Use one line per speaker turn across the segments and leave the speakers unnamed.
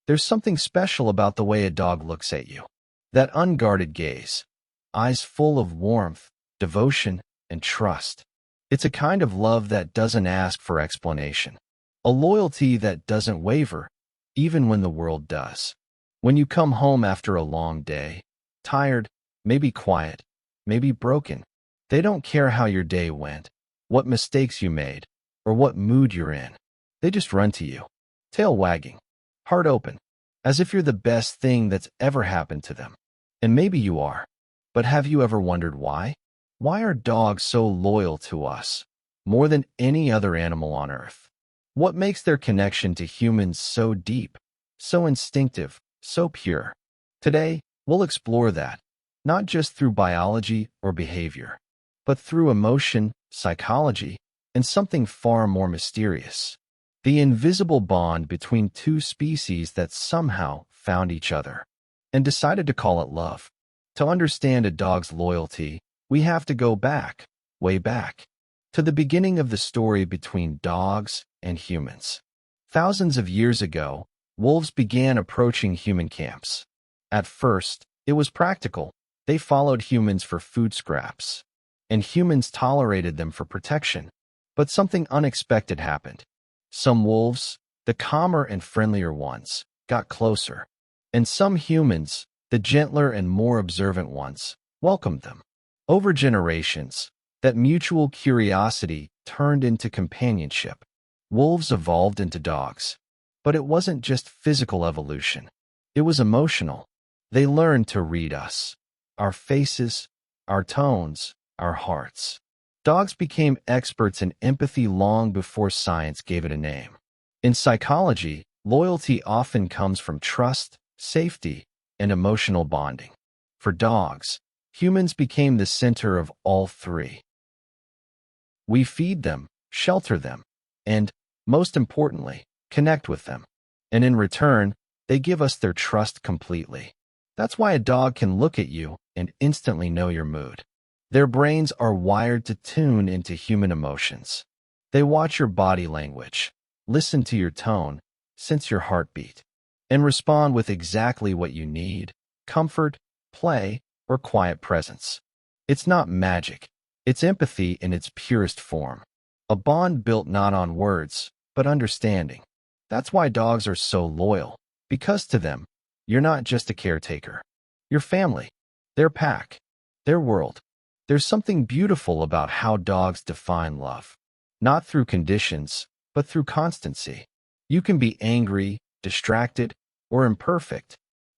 There's something special about the way a dog looks at you. That unguarded gaze, eyes full of warmth, devotion, and trust. It's a kind of love that doesn't ask for explanation. A loyalty that doesn't waver, even when the world does. When you come home after a long day, tired, maybe quiet, maybe broken, they don't care how your day went, what mistakes you made, or what mood you're in. They just run to you, tail wagging, heart open, as if you're the best thing that's ever happened to them. And maybe you are. But have you ever wondered why? Why are dogs so loyal to us, more than any other animal on Earth? What makes their connection to humans so deep, so instinctive, so pure? Today, we'll explore that, not just through biology or behavior, but through emotion, psychology, and something far more mysterious. The invisible bond between two species that somehow found each other and decided to call it love. To understand a dog's loyalty, we have to go back, way back, to the beginning of the story between dogs and humans. Thousands of years ago, wolves began approaching human camps. At first, it was practical. They followed humans for food scraps, and humans tolerated them for protection. But something unexpected happened. Some wolves, the calmer and friendlier ones, got closer, and some humans, the gentler and more observant ones, welcomed them. Over generations, that mutual curiosity turned into companionship. Wolves evolved into dogs. But it wasn't just physical evolution. It was emotional. They learned to read us, our faces, our tones, our hearts. Dogs became experts in empathy long before science gave it a name. In psychology, loyalty often comes from trust, safety, and emotional bonding. For dogs, humans became the center of all three. We feed them, shelter them, and, most importantly, connect with them. And in return, they give us their trust completely. That's why a dog can look at you and instantly know your mood. Their brains are wired to tune into human emotions. They watch your body language, listen to your tone, sense your heartbeat, and respond with exactly what you need: comfort, play, or quiet presence. It's not magic. It's empathy in its purest form. A bond built not on words, but understanding. That's why dogs are so loyal, because to them, you're not just a caretaker. You're family, their pack, their world. There's something beautiful about how dogs define love. Not through conditions, but through constancy. You can be angry, distracted, or imperfect,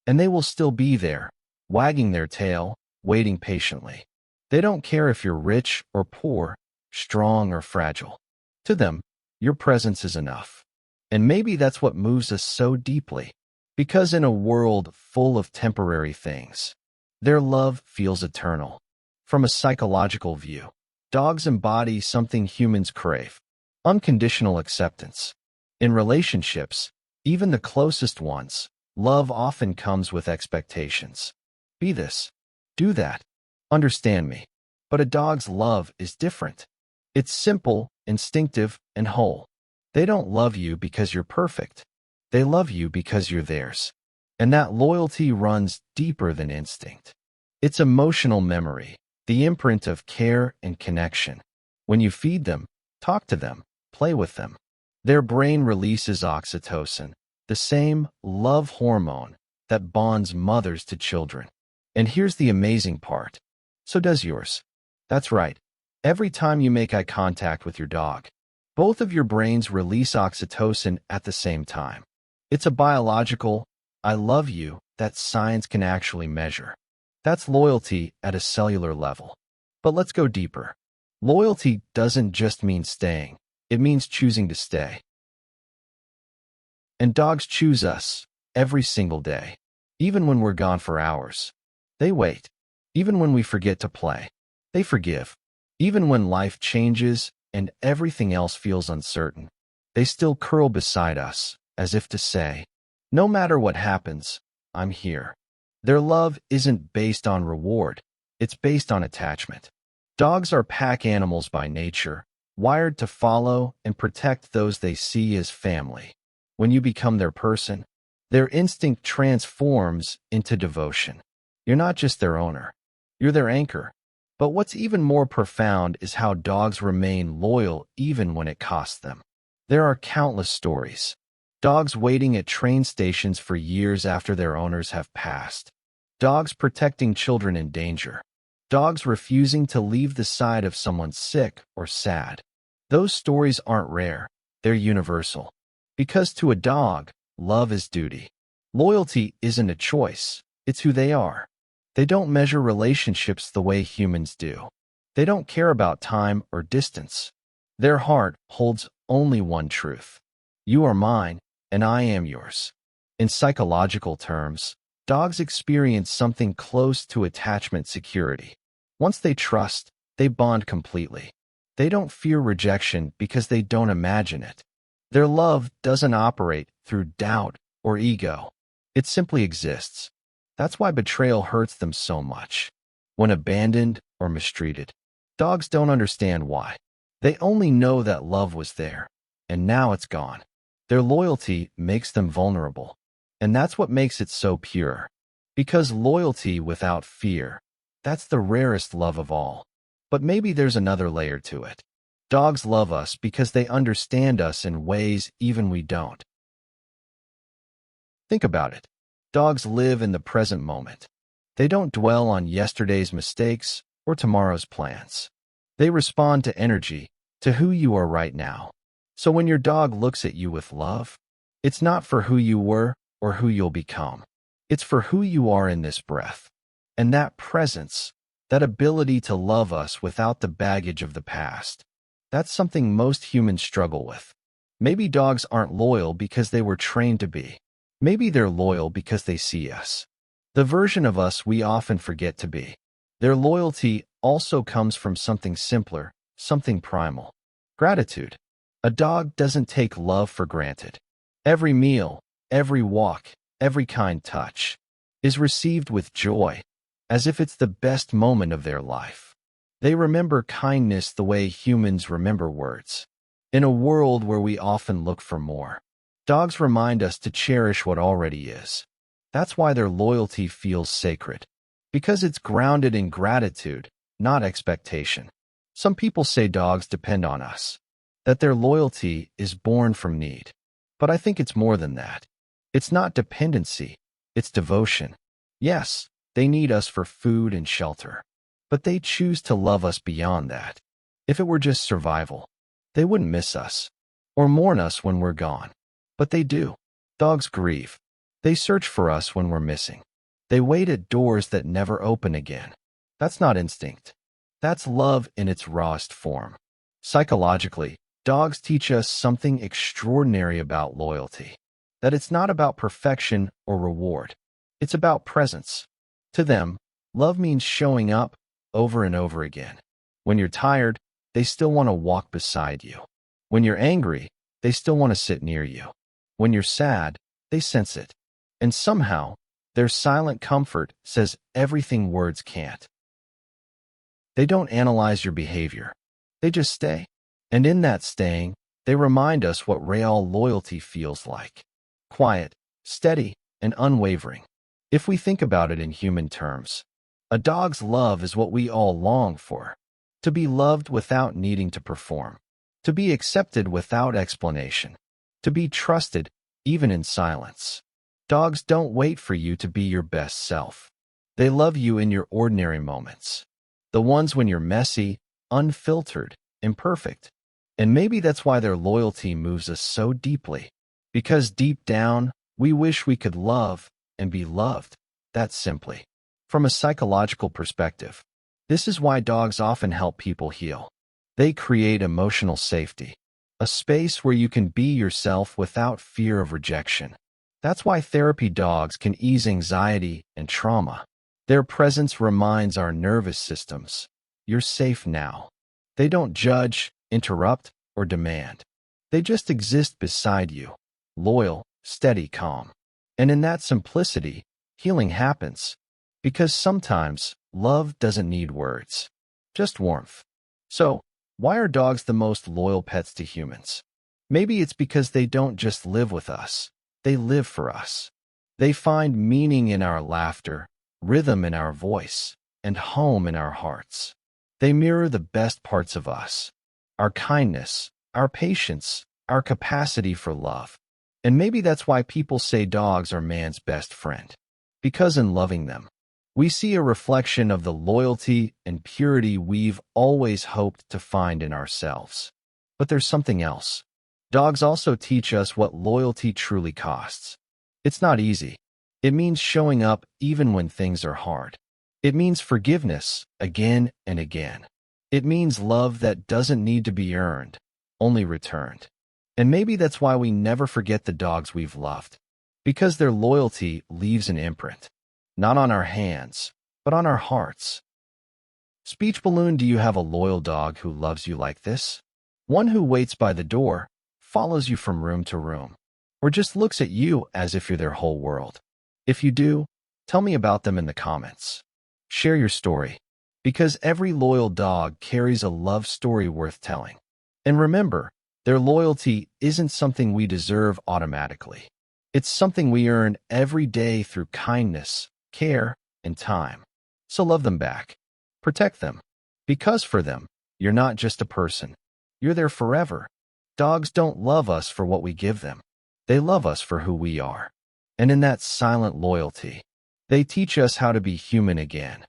and they will still be there, wagging their tail, waiting patiently. They don't care if you're rich or poor, strong or fragile. To them, your presence is enough. And maybe that's what moves us so deeply, because in a world full of temporary things, their love feels eternal. From a psychological view, dogs embody something humans crave: unconditional acceptance. In relationships, even the closest ones, love often comes with expectations. Be this, do that, understand me. But a dog's love is different. It's simple, instinctive, and whole. They don't love you because you're perfect. They love you because you're theirs. And that loyalty runs deeper than instinct. It's emotional memory, the imprint of care and connection. When you feed them, talk to them, play with them, their brain releases oxytocin, the same love hormone that bonds mothers to children. And here's the amazing part. So does yours. That's right. Every time you make eye contact with your dog, both of your brains release oxytocin at the same time. It's a biological, I love you, that science can actually measure. That's loyalty at a cellular level. But let's go deeper. Loyalty doesn't just mean staying. It means choosing to stay. And dogs choose us every single day. Even when we're gone for hours, they wait. Even when we forget to play, they forgive. Even when life changes and everything else feels uncertain, they still curl beside us, as if to say, no matter what happens, I'm here. Their love isn't based on reward, it's based on attachment. Dogs are pack animals by nature, wired to follow and protect those they see as family. When you become their person, Their instinct transforms into devotion. You're not just their owner, you're their anchor. But what's even more profound is how dogs remain loyal even when it costs them. There are countless stories. Dogs waiting at train stations for years after their owners have passed. Dogs protecting children in danger. Dogs refusing to leave the side of someone sick or sad. Those stories aren't rare, they're universal. Because to a dog, love is duty. Loyalty isn't a choice, it's who they are. They don't measure relationships the way humans do. They don't care about time or distance. Their heart holds only one truth. You are mine, and I am yours. In psychological terms, dogs experience something close to attachment security. Once they trust, they bond completely. They don't fear rejection because they don't imagine it. Their love doesn't operate through doubt or ego. It simply exists. That's why betrayal hurts them so much. When abandoned or mistreated, dogs don't understand why. They only know that love was there, and now it's gone. Their loyalty makes them vulnerable, and that's what makes it so pure. Because loyalty without fear, that's the rarest love of all. But maybe there's another layer to it. Dogs love us because they understand us in ways even we don't. Think about it. Dogs live in the present moment. They don't dwell on yesterday's mistakes or tomorrow's plans. They respond to energy, to who you are right now. So when your dog looks at you with love, it's not for who you were or who you'll become. It's for who you are in this breath. And that presence, that ability to love us without the baggage of the past, that's something most humans struggle with. Maybe dogs aren't loyal because they were trained to be. Maybe they're loyal because they see us, the version of us we often forget to be. Their loyalty also comes from something simpler, something primal. Gratitude. A dog doesn't take love for granted. Every meal, every walk, every kind touch is received with joy, as if it's the best moment of their life. They remember kindness the way humans remember words. In a world where we often look for more, dogs remind us to cherish what already is. That's why their loyalty feels sacred, because it's grounded in gratitude, not expectation. Some people say dogs depend on us, that their loyalty is born from need. But I think it's more than that. It's not dependency, it's devotion. Yes, they need us for food and shelter, but they choose to love us beyond that. If it were just survival, they wouldn't miss us or mourn us when we're gone. But they do. Dogs grieve. They search for us when we're missing. They wait at doors that never open again. That's not instinct. That's love in its rawest form. Psychologically, dogs teach us something extraordinary about loyalty. That it's not about perfection or reward. It's about presence. To them, love means showing up over and over again. When you're tired, they still want to walk beside you. When you're angry, they still want to sit near you. When you're sad, they sense it. And somehow, their silent comfort says everything words can't. They don't analyze your behavior. They just stay. And in that staying, they remind us what real loyalty feels like. Quiet, steady, and unwavering. If we think about it in human terms, a dog's love is what we all long for. To be loved without needing to perform. To be accepted without explanation. To be trusted, even in silence. Dogs don't wait for you to be your best self. They love you in your ordinary moments. The ones when you're messy, unfiltered, imperfect. And maybe that's why their loyalty moves us so deeply. Because deep down, we wish we could love and be loved. That's simply. From a psychological perspective, this is why dogs often help people heal. They create emotional safety. A space where you can be yourself without fear of rejection. That's why therapy dogs can ease anxiety and trauma. Their presence reminds our nervous systems, you're safe now. They don't judge, interrupt, or demand. They just exist beside you, loyal, steady, calm. And in that simplicity, healing happens. Because sometimes, love doesn't need words, just warmth. So, why are dogs the most loyal pets to humans? Maybe it's because they don't just live with us, they live for us. They find meaning in our laughter, rhythm in our voice, and home in our hearts. They mirror the best parts of us, our kindness, our patience, our capacity for love. And maybe that's why people say dogs are man's best friend. Because in loving them, we see a reflection of the loyalty and purity we've always hoped to find in ourselves. But there's something else. Dogs also teach us what loyalty truly costs. It's not easy. It means showing up even when things are hard. It means forgiveness again and again. It means love that doesn't need to be earned, only returned. And maybe that's why we never forget the dogs we've loved. Because their loyalty leaves an imprint. Not on our hands, but on our hearts. Speech balloon, do you have a loyal dog who loves you like this? One who waits by the door, follows you from room to room, or just looks at you as if you're their whole world? If you do, tell me about them in the comments. Share your story, because every loyal dog carries a love story worth telling. And remember, their loyalty isn't something we deserve automatically. It's something we earn every day through kindness, care, and time. So love them back. Protect them. Because for them, you're not just a person. You're there forever. Dogs don't love us for what we give them. They love us for who we are. And in that silent loyalty, they teach us how to be human again.